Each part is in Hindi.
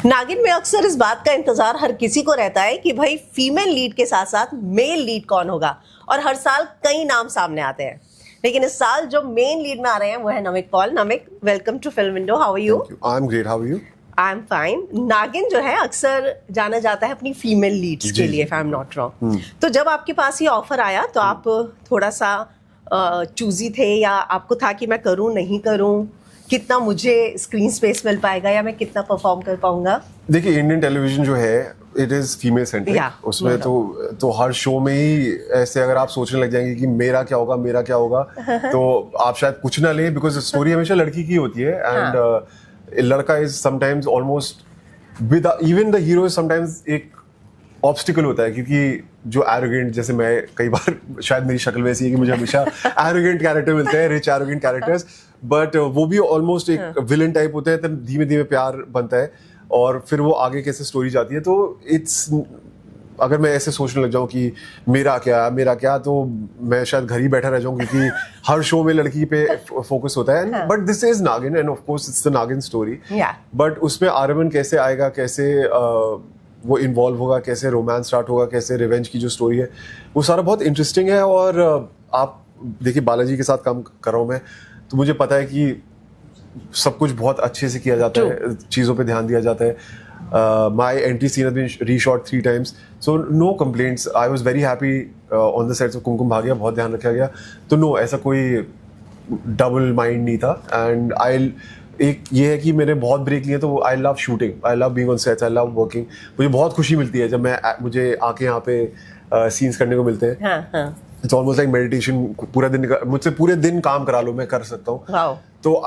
नागिन में अक्सर इस बात का इंतजार हर किसी को रहता है कि भाई फीमेल लीड के साथ साथ मेल लीड कौन होगा, और हर साल कई नाम सामने आते हैं। लेकिन इस साल जो मेन लीड में आ रहे हैं वो है Namik Paul. Namik, welcome to film window. How are you? I am great, how are you? I am fine. Naagin जो है अक्सर जाना जाता है अपनी फीमेल लीड्स के लिए, if I am not wrong. तो जब आपके पास ये ऑफर आया तो आप थोड़ा सा चूजी थे, या आपको था कि मैं करूं नहीं करूं, कितना मुझे स्क्रीन स्पेस मिल पाएगा, या मैं कितना परफॉर्म कर पाऊंगा? देखिए, इंडियन टेलीविजन जो है इट इज फीमेल सेंट्रिक। उसमें तो हर शो में ही ऐसे अगर आप सोचने लग जाएंगे कि मेरा क्या होगा मेरा क्या होगा तो आप शायद कुछ ना लें, बिकॉज स्टोरी हमेशा लड़की की होती है। एंड लड़का is sometimes almost with even the hero sometimes एक ऑब्स्टिकल होता है, क्योंकि जो एरोगेंट, जैसे मैं कई बार शायद मेरी शक्ल वैसी है कि मुझे हमेशा एरोगेंट कैरेक्टर मिलते हैं, रिच एरोगेंट कैरेक्टर्स, बट वो भी ऑलमोस्ट एक विलन टाइप होते हैं। तब धीमे धीमे प्यार बनता है और फिर वो आगे कैसे स्टोरी जाती है। तो इट्स, अगर मैं ऐसे सोचने लग जाऊं कि मेरा क्या, तो मैं शायद घर ही बैठा रह जाऊं, क्योंकि हर शो में लड़की पे फोकस होता है। बट दिस इज नागिन end of course it's the नागिन स्टोरी। बट उसमें आर्यमन कैसे आएगा, कैसे वो इन्वॉल्व होगा, कैसे रोमांस स्टार्ट होगा, कैसे रिवेंज की जो स्टोरी है वो सारा बहुत इंटरेस्टिंग है। और आप देखिए, बालाजी के साथ काम कर रहा हूँ मैं, तो मुझे पता है कि सब कुछ बहुत अच्छे से किया जाता है, चीज़ों पे ध्यान दिया जाता है। My entry scene has been reshot 3 times, so no complaints. I was very happy on the sets of Kumkum Bhagya, बहुत ध्यान रखा गया। तो नो, ऐसा कोई डबल माइंड नहीं था। एंड आई, एक ये है कि मैंने बहुत ब्रेक लिए, तो I love shooting, I love being on sets, I love working. मुझे बहुत खुशी मिलती है जब मुझे आके यहाँ पे सीन्स करने को मिलते हैं। It's almost like meditation. पूरा दिन मुझसे पूरे दिन काम करा लो, मैं कर सकता हूँ। तो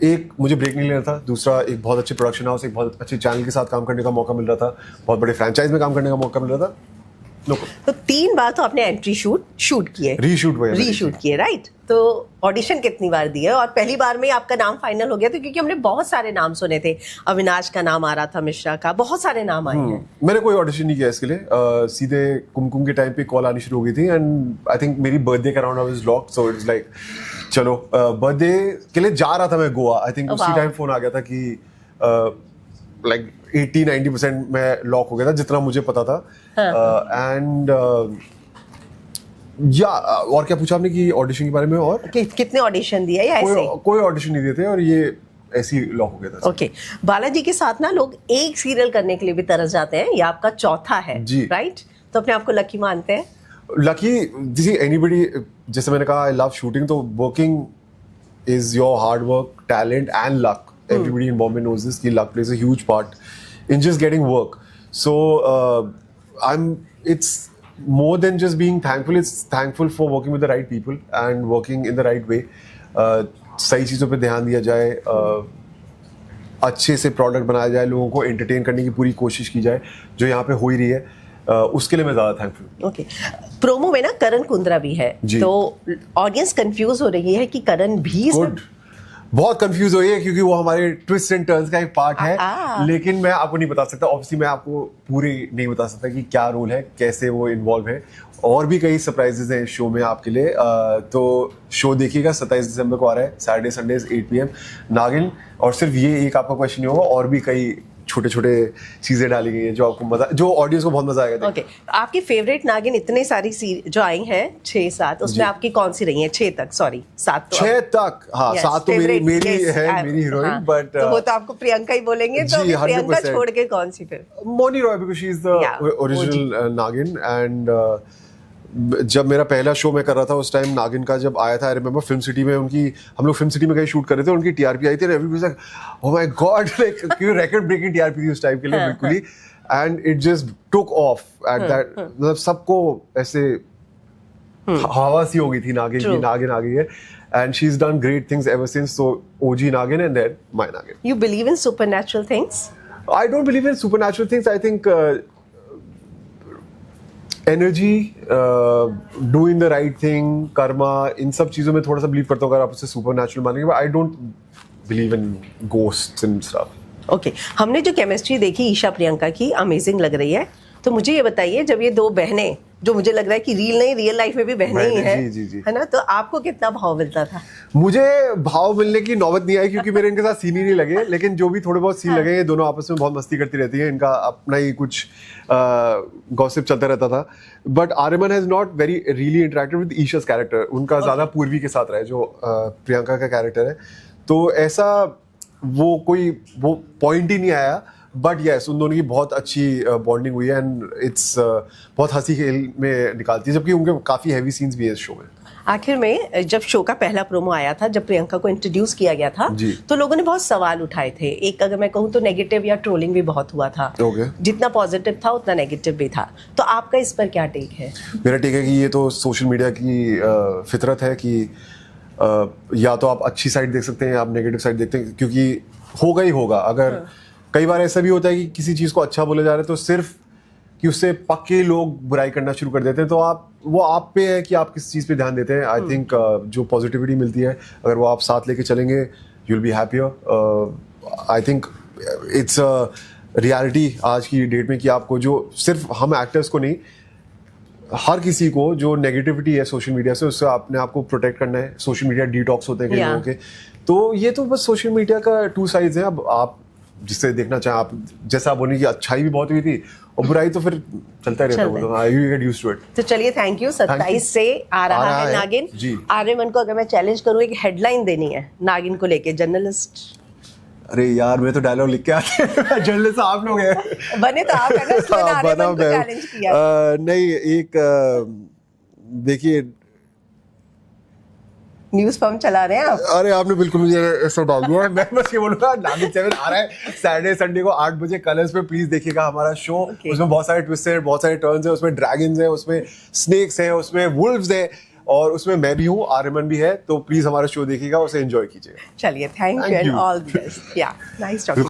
एक, मुझे ब्रेक नहीं लेना था। दूसरा, एक बहुत अच्छे प्रोडक्शन हाउस, एक बहुत अच्छे चैनल के साथ काम करने का मौका मिल रहा था, बहुत बड़े फ्रेंचाइज में काम करने का मौका मिल रहा था। तो 3 बार तो आपने एंट्री शूट किए, रीशूट किए, राइट? तो ऑडिशन कितनी बार दिए, और पहली बार में आपका नाम फाइनल हो गया था? क्योंकि हमने बहुत सारे नाम सुने थे, अविनाश का नाम आ रहा था, मिश्रा का, बहुत सारे नाम आए हैं। मैंने कोई ऑडिशन नहीं किया इसके लिए। सीधे कुमकुम के टाइम पे कॉल आनी शुरू हो गई थी, एंड आई थिंक मेरी बर्थडे के around I was locked, so it's like चलो बर्थडे के लिए जा रहा था मैं गोवा। आई थिंक उसी टाइम फोन आ गया था कि लाइक 80-90% मैं लॉक हो गया था, जितना मुझे पता था। एंड या और क्या पूछा आपने कि ऑडिशन के बारे में? और कितने ऑडिशन दिए, या ऐसे कोई ऑडिशन नहीं दिए थे, और ये ऐसे ही लॉक हो गया था। ओके। बालाजी के साथ ना लोग एक सीरियल करने के लिए भी तरस जाते हैं, ये आपका चौथा है, राइट? तो अपने आप को लकी मानते हैं? लकी, दिस एनीबडी, जैसे मैंने कहा, आई लव शूटिंग, तो working is your hard work, talent and luck. Everybody in Bombay knows this, कि luck plays a huge part in just getting work. So it's more than just being thankful, it's thankful for working with the right people and working in the right way. सही चीज़ों पे ध्यान दिया जाए, अच्छे से प्रोडक्ट बनाया जाए, लोगों को एंटरटेन करने की पूरी कोशिश की जाए, जो यहाँ पे हो ही रही है। उसके लिए मैं ज़्यादा थैंकफुल। ओके। प्रोमो में ना करण कुंद्रा भी है, तो ऑडियंस कंफ्यूज हो रही है कि करण भी बहुत कंफ्यूज हो रही है, क्योंकि वो हमारे ट्विस्ट एंड टर्न्स का एक पार्ट है। लेकिन मैं आपको नहीं बता सकता, ऑब्वियसली मैं आपको पूरी नहीं बता सकता कि क्या रोल है, कैसे वो इन्वॉल्व है। और भी कई सरप्राइजेज हैं शो में आपके लिए। तो शो देखिएगा, 27 दिसंबर को आ रहा है, सैटरडे संडेज 8 PM, नागिन। और सिर्फ ये एक आपका क्वेश्चन नहीं होगा, और भी कई छोटे छोटे चीजें डाली गई है जो आपको मजा, जो ऑडियंस को बहुत मजा आएगा। ओके। आपकी फेवरेट नागिन इतने सारी जो आई हैं 6-7, उसमें आपकी कौन सी रही है? 6 तक, सॉरी 7 तक। हाँ, 7 तो मेरी है, मेरी हीरोइन। बट वो तो आपको प्रियंका ही बोलेंगे, तो प्रियंका छोड़ के कौन सी फिर? Mouni Roy, because she is the original Naagin. And जब मेरा पहला शो मैं कर रहा था, उस टाइम नागिन का जब आया था, आई रिमेंबर फिल्म सिटी में हम लोग फिल्म सिटी में कहीं शूट कर रहे थे, उनकी टीआरपी आई थी, everybody like oh my god, like क्यों रिकॉर्ड ब्रेकिंग टीआरपी थी उस टाइम के लिए, बिल्कुल ही। And it just took off at that, मतलब सबको ऐसे हवा सी हो गई थी नागिन की, नागिन आ गई है। And she is done great things ever since, so OG Naagin and then my Naagin. You believe in supernatural things? I don't believe in supernatural things. I think energy, doing the right thing, karma, इन सब चीज़ों में थोड़ा सा बिलीव करता हूँ, अगर आप उसे सुपर नेचुरल मानेंगे। But I don't believe in ghosts and stuff. Okay. हमने जो केमिस्ट्री देखी ईशा प्रियंका की, अमेजिंग लग रही है। तो मुझे ये बताइए, जब ये 2 बहनें जो मुझे लग रहा है कि रियल लाइफ में भी बहने ही है, जी, जी, जी। है ना? तो आपको कितना भाव मिलता था? मुझे भाव मिलने की नौबत नहीं आई क्योंकि मेरे इनके साथ सीन ही नहीं लगे, लेकिन जो भी थोड़े बहुत सीन लगे, ये दोनों आपस में बहुत मस्ती करती रहती है, इनका अपना ही कुछ गॉसिप चलता रहता था। But Aryaman has not very really interacted with Isha's character, उनका ज्यादा पूर्वी के साथ रहा है जो प्रियंका का कैरेक्टर है, तो ऐसा वो पॉइंट ही नहीं आया। बट यस, उन दोनों की बहुत अच्छी बॉन्डिंग हुई है एंड इट्स बहुत हंसी खेल में निकालती है, जबकि उनके काफी हैवी सीन्स भी है इस शो में। आखिर में जब शो का पहला प्रोमो आया था, जब प्रियंका को इंट्रोड्यूस किया गया था, तो लोगों ने बहुत सवाल उठाए थे। एक अगर मैं कहूँ तो नेगेटिव या ट्रोलिंग भी बहुत हुआ था। जितना पॉजिटिव था उतना नेगेटिव भी था। तो आपका इस पर क्या टेक है? मेरा टेक है कि ये तो सोशल मीडिया की फितरत है कि या तो आप अच्छी साइड देख सकते हैं या आप नेगेटिव साइड देखते हैं, क्योंकि होगा ही होगा। अगर कई बार ऐसा भी होता है कि किसी चीज़ को अच्छा बोला जा रहा है तो सिर्फ कि उससे पक्के लोग बुराई करना शुरू कर देते हैं, तो वो आप पे है कि आप किस चीज़ पे ध्यान देते हैं। आई थिंक जो पॉजिटिविटी मिलती है, अगर वो आप साथ लेके चलेंगे, you will be happier. I think it's reality आज की डेट में कि आपको जो सिर्फ हम एक्टर्स को नहीं, हर किसी को जो नेगेटिविटी है सोशल मीडिया से, उससे अपने आप को प्रोटेक्ट करना है। सोशल मीडिया डिटॉक्स होते हैं कई लोगों के, तो ये तो बस सोशल मीडिया का टू साइड्स है। अब आप जिससे देखना चाहें, आप जैसा आप बोले कि अच्छाई भी बहुत हुई थी और बुराई तो फिर चलता ही रहता है, I you get used to it. तो चलिए, थैंक यू। 27 से आ रहा है नागिन। आर्यमन को अगर मैं चैलेंज करूँ, एक हेडलाइन देनी है नागिन को लेके, जर्नलिस्ट। अरे यार, मैं तो डायलॉग लिख के आते हैं, जर्नलिस्ट आप लोग हैं। बने तो आप है ना, इसलिए आर्यमन को चैलेंज किया। नहीं, एक देखिए, न्यूज फर्म चला रहे हैं आप। अरे आपने बिल्कुल मुझे ऐसा डाल दिया। मैं बस ये बोलूंगा, नागिन 7 आ रहा है सैटरडे संडे को 8 बजे कलर्स पे, प्लीज देखिएगा हमारा शो। उसमें बहुत सारे ट्विस्ट है, बहुत सारे टर्न्स है, उसमें ड्रैगन्स है, उसमें स्नेक्स है, उसमें वुल्व्स है, और उसमें मैं भी हूँ, आर्यमन भी है। तो प्लीज हमारा शो देखिएगा, उसे एंजॉय कीजिएगा। चलिए, thank you and all the best. या नाइस टॉकिंग।